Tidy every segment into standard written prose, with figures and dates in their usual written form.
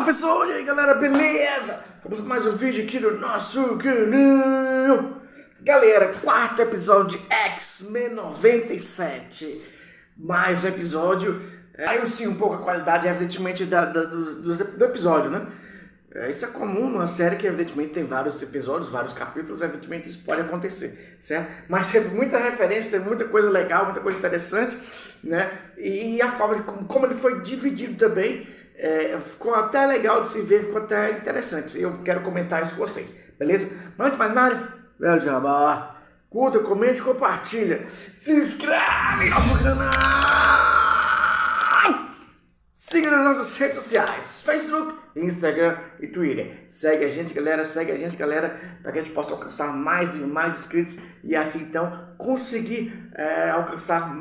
pessoal, e aí galera, beleza? Vamos para mais um vídeo aqui do nosso canal. Galera, quarto episódio de X-Men 97. Mais um episódio. Caiu sim um pouco a qualidade, evidentemente, do episódio, né? Isso é comum numa série que evidentemente tem vários episódios, vários capítulos, evidentemente isso pode acontecer, certo? Mas teve muita referência, teve muita coisa legal, muita coisa interessante, né? E a forma de como ele foi dividido também, ficou até legal de se ver, ficou até interessante. Eu quero comentar isso com vocês, beleza? Mas antes de mais nada, velho jabá, curta, comente, compartilha, se inscreve no nosso canal! Siga nas nossas redes sociais, Facebook, Instagram e Twitter. Segue a gente, galera, para que a gente possa alcançar mais e mais inscritos e assim então conseguir alcançar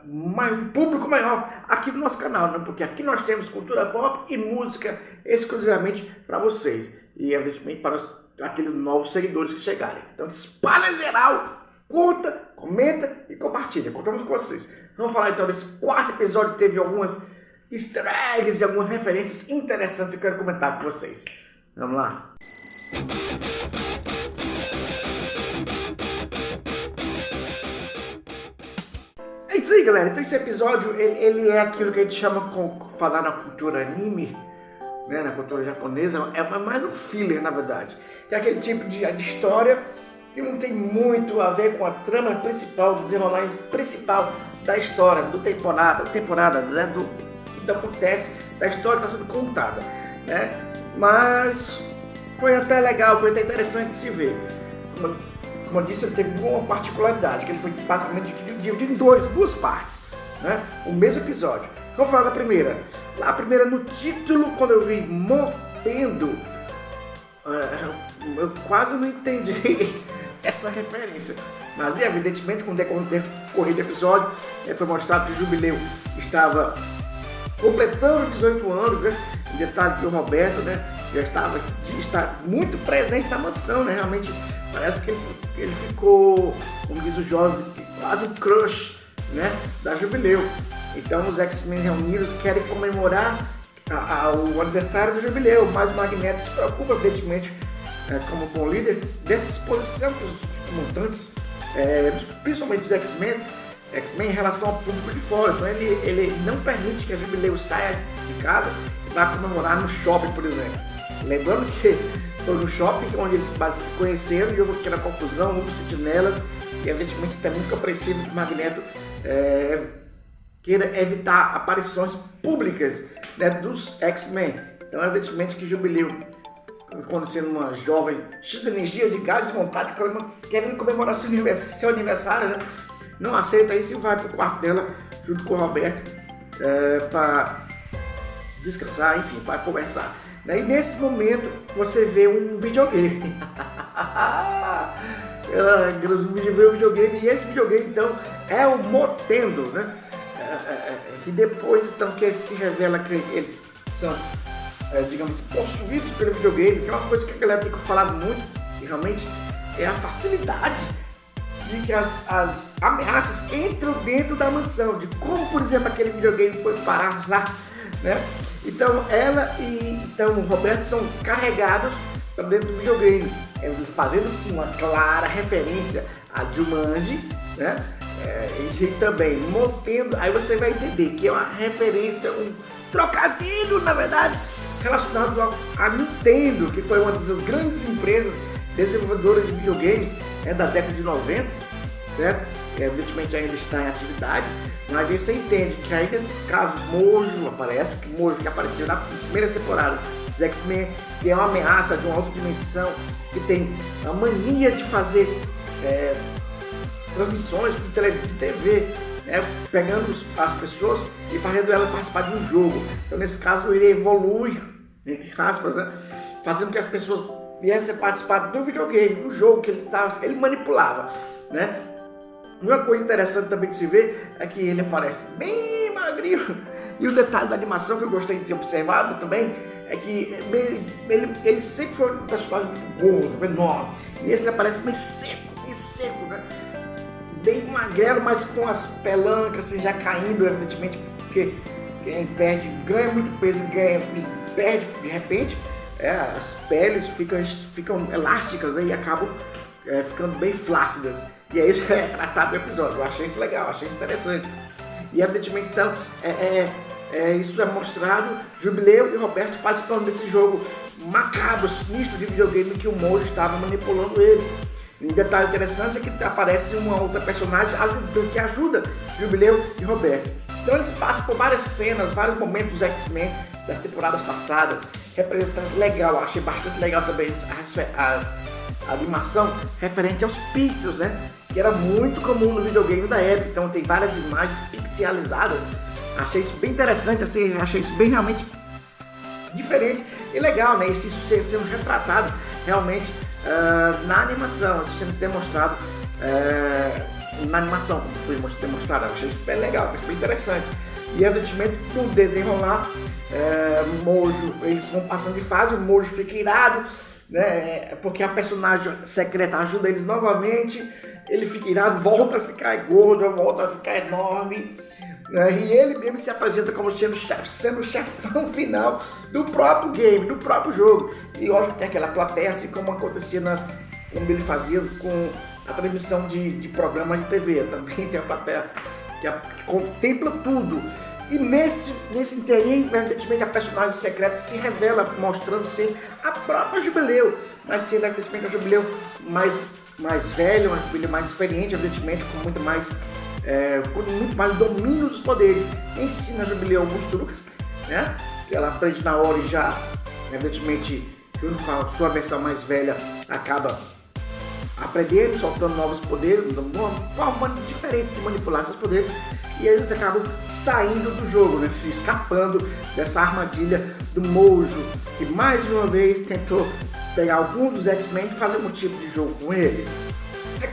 um público maior aqui no nosso canal, né? Porque aqui nós temos cultura pop e música exclusivamente para vocês e evidentemente para aqueles novos seguidores que chegarem. Então espalha geral, curta, comenta e compartilha. Contamos com vocês. Vamos falar então desse quarto episódio que teve algumas easter eggs e algumas referências interessantes que eu quero comentar com vocês. Vamos lá. É isso aí, galera. Então esse episódio, ele é aquilo que a gente chama, falar na cultura anime, né, na cultura japonesa, é mais um filler, na verdade. Tem aquele tipo de história que não tem muito a ver com a trama principal, o desenrolar principal da história, da temporada, né, do que acontece, da história que está sendo contada, né? Mas foi até legal, foi até interessante de se ver. Como eu disse, ele teve uma particularidade, que ele foi basicamente dividido em duas partes, né? O mesmo episódio. Vamos falar da primeira. A primeira, no título, quando eu vi Motendo, eu quase não entendi essa referência. Mas evidentemente, com o decorrer do episódio, foi mostrado que o Jubileu estava completando 18 anos, né? Em detalhe que o Roberto, né, já está muito presente na mansão, né? Realmente parece que ele ficou, como diz o jovem, quase um crush, né, da Jubileu. Então os X-Men reunidos querem comemorar o aniversário do Jubileu, mas o Magneto se preocupa, evidentemente, como bom líder, dessa exposição que os mutantes, principalmente os X-Men em relação ao público de fora. Então ele não permite que a Jubileu saia de casa e vá comemorar no shopping, por exemplo. Lembrando que foi no shopping onde eles se conheceram e houve aquela confusão, houve sentinelas, e evidentemente é muito compreensível que o Magneto queira evitar aparições públicas, né, dos X-Men. Então evidentemente que Jubileu, quando sendo uma jovem cheia de energia, de gás e vontade, querendo comemorar seu aniversário, né, não aceita isso e vai pro quarto dela junto com o Roberto para descansar, enfim, para conversar. E nesse momento você vê um videogame. Ela vê um videogame e esse videogame então é o Motendo, né? E depois então que se revela que eles são, digamos, possuídos pelo videogame, que é uma coisa que a galera tem falado muito e realmente é a facilidade de que as ameaças entram dentro da mansão, de como, por exemplo, aquele videogame foi parar lá, né? Então ela e então o Roberto são carregados para dentro do videogame, fazendo sim uma clara referência a Jumanji, né? E também Motendo, aí você vai entender que é uma referência, um trocadilho, na verdade, relacionado a Nintendo, que foi uma das grandes empresas desenvolvedoras de videogames da década de 90, certo? Evidentemente ainda está em atividade, mas aí você entende que aí nesse caso Mojo aparece, que apareceu nas primeiras temporadas dos X-Men, que é uma ameaça de uma outra dimensão, que tem a mania de fazer transmissões de TV, pegando as pessoas e fazendo elas participar de um jogo. Então nesse caso ele evolui, entre aspas, né? Fazendo que as pessoas viessem a participar do videogame, do jogo que ele manipulava, né? Uma coisa interessante também de se ver é que ele aparece bem magrinho, e o detalhe da animação que eu gostei de ter observado também é que ele sempre foi um personagem muito gordo, enorme, e esse ele aparece bem seco, né? Bem magrelo, mas com as pelancas assim, já caindo, evidentemente, porque perde, ganha muito peso, ganha e perde de repente, as peles ficam elásticas, né, e acabam ficando bem flácidas. E aí isso é tratado no episódio. Eu achei isso legal, achei isso interessante. E evidentemente então isso é mostrado, Jubileu e Roberto participando desse jogo macabro, sinistro de videogame que o Mojo estava manipulando ele. E um detalhe interessante é que aparece uma outra personagem que ajuda Jubileu e Roberto. Então eles passam por várias cenas, vários momentos dos X-Men das temporadas passadas, representando legal, eu achei bastante legal também a animação referente aos pixels, né? Que era muito comum no videogame da época, então tem várias imagens pixelizadas. Achei isso bem interessante, assim, achei isso bem realmente diferente e legal, né? Isso sendo retratado realmente na animação, isso sendo demonstrado na animação, como foi demonstrado. Eu achei isso bem legal, bem interessante. E evidentemente no desenrolar, Mojo, eles vão passando de fase, o Mojo fica irado, né? Porque a personagem secreta ajuda eles novamente, ele fica irado, volta a ficar gordo, volta a ficar enorme, né? E ele mesmo se apresenta como sendo o chefão final do próprio game, do próprio jogo. E lógico que tem aquela plateia, assim como acontecia como ele fazia com a transmissão de programas de TV. Também tem a plateia que contempla tudo. E nesse inteirinho, evidentemente, a personagem secreta se revela, mostrando ser a própria Jubileu, mas sendo evidentemente a Jubileu mais velha, uma Jubileu mais experiente, evidentemente, com muito mais domínio dos poderes. Ensina a Jubileu alguns truques, né? Que ela aprende na hora e já, evidentemente, junto com a sua versão mais velha, acaba aprendendo, soltando novos poderes, uma forma diferente de manipular seus poderes, e eles acabam saindo do jogo, né? Se escapando dessa armadilha do Mojo, que mais uma vez tentou pegar alguns dos X-Men e fazer um tipo de jogo com eles.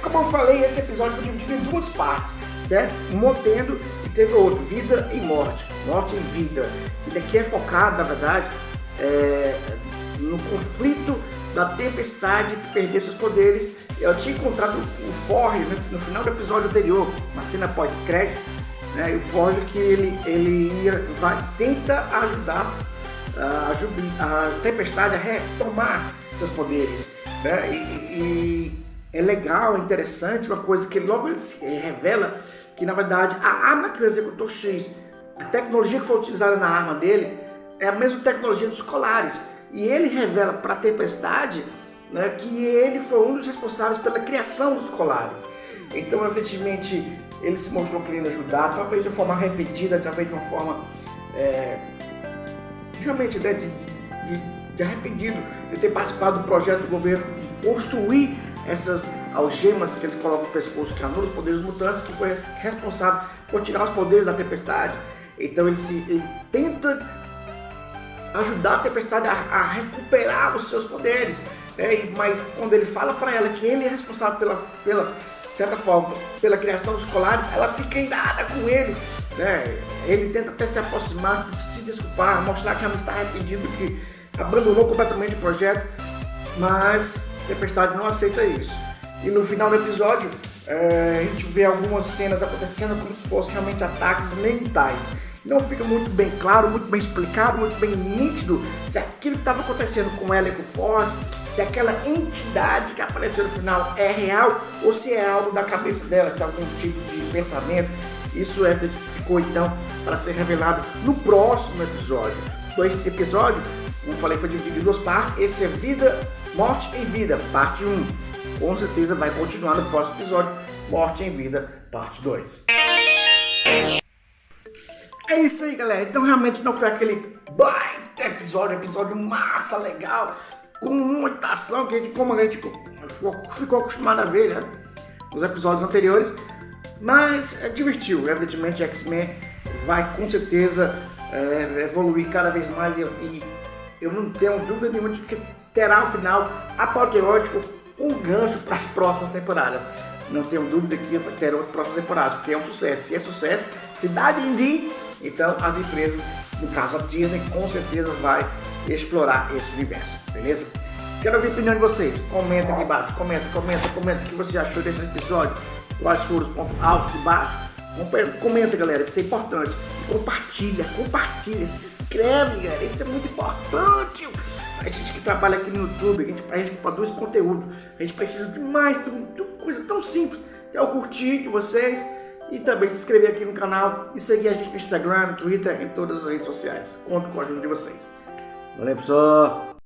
Como eu falei, esse episódio foi dividido em duas partes, né? Motendo e teve outro, Vida e Morte, Morte e Vida. E daqui é focado, na verdade, no conflito da Tempestade, que perdeu seus poderes. Eu tinha encontrado o Forge no final do episódio anterior, na cena pós-crédito, né? E o Forge que ele tenta ajudar a Tempestade a retomar seus poderes, né? E é legal, é interessante, uma coisa que logo ele revela que, na verdade, a arma que o Executor X, a tecnologia que foi utilizada na arma dele, é a mesma tecnologia dos Colares. E ele revela para a Tempestade, né, que ele foi um dos responsáveis pela criação dos Colares. Então, evidentemente, ele se mostrou querendo ajudar, talvez de uma forma arrependida, talvez de uma forma realmente, né, de arrependido de ter participado do projeto do governo de construir essas algemas que eles colocam no pescoço, que anulam os poderes mutantes, que foi responsável por tirar os poderes da Tempestade. Então ele tenta ajudar a Tempestade a recuperar os seus poderes, né? Mas quando ele fala para ela que ele é responsável pela de certa forma, pela criação dos Colares, ela fica irada com ele, né? Ele tenta até se aproximar, se desculpar, mostrar que realmente está arrependido, que abandonou completamente o projeto, mas Tempestade não aceita isso. E no final do episódio, a gente vê algumas cenas acontecendo como se fossem realmente ataques mentais. Não fica muito bem claro, muito bem explicado, muito bem nítido se aquilo que estava acontecendo com ela e com o Ford, se aquela entidade que apareceu no final é real ou se é algo da cabeça dela, se é algum tipo de pensamento. Isso ficou então para ser revelado no próximo episódio. Então esse episódio, como eu falei, foi dividido em duas partes. Esse é Vida, Morte em Vida, parte 1. Com certeza vai continuar no próximo episódio, Morte em Vida, parte 2. É isso aí, galera. Então realmente não foi aquele baita episódio massa, legal, com muita ação, que como a gente ficou acostumado a ver, né, nos episódios anteriores. Mas divertiu. Evidentemente X-Men vai com certeza evoluir cada vez mais, e eu não tenho dúvida nenhuma de que terá um final apoteótico, um gancho para as próximas temporadas. Não tenho dúvida que terão próximas temporadas, porque é um sucesso. Se é sucesso, se dá din-din, então as empresas, no caso a Disney, com certeza vai explorar esse universo, beleza? Quero ouvir a opinião de vocês. Comenta aqui embaixo, comenta o que você achou desse episódio, quais foram os pontos altos e baixos, Comenta, galera, isso é importante. Compartilha, se inscreve, galera, isso é muito importante. A gente que trabalha aqui no YouTube, a gente produz conteúdo, a gente precisa de mais, de uma coisa tão simples, que é o curtir de vocês e também se inscrever aqui no canal e seguir a gente no Instagram, no Twitter, em todas as redes sociais. Conto com a ajuda de vocês. Valeu, pessoal!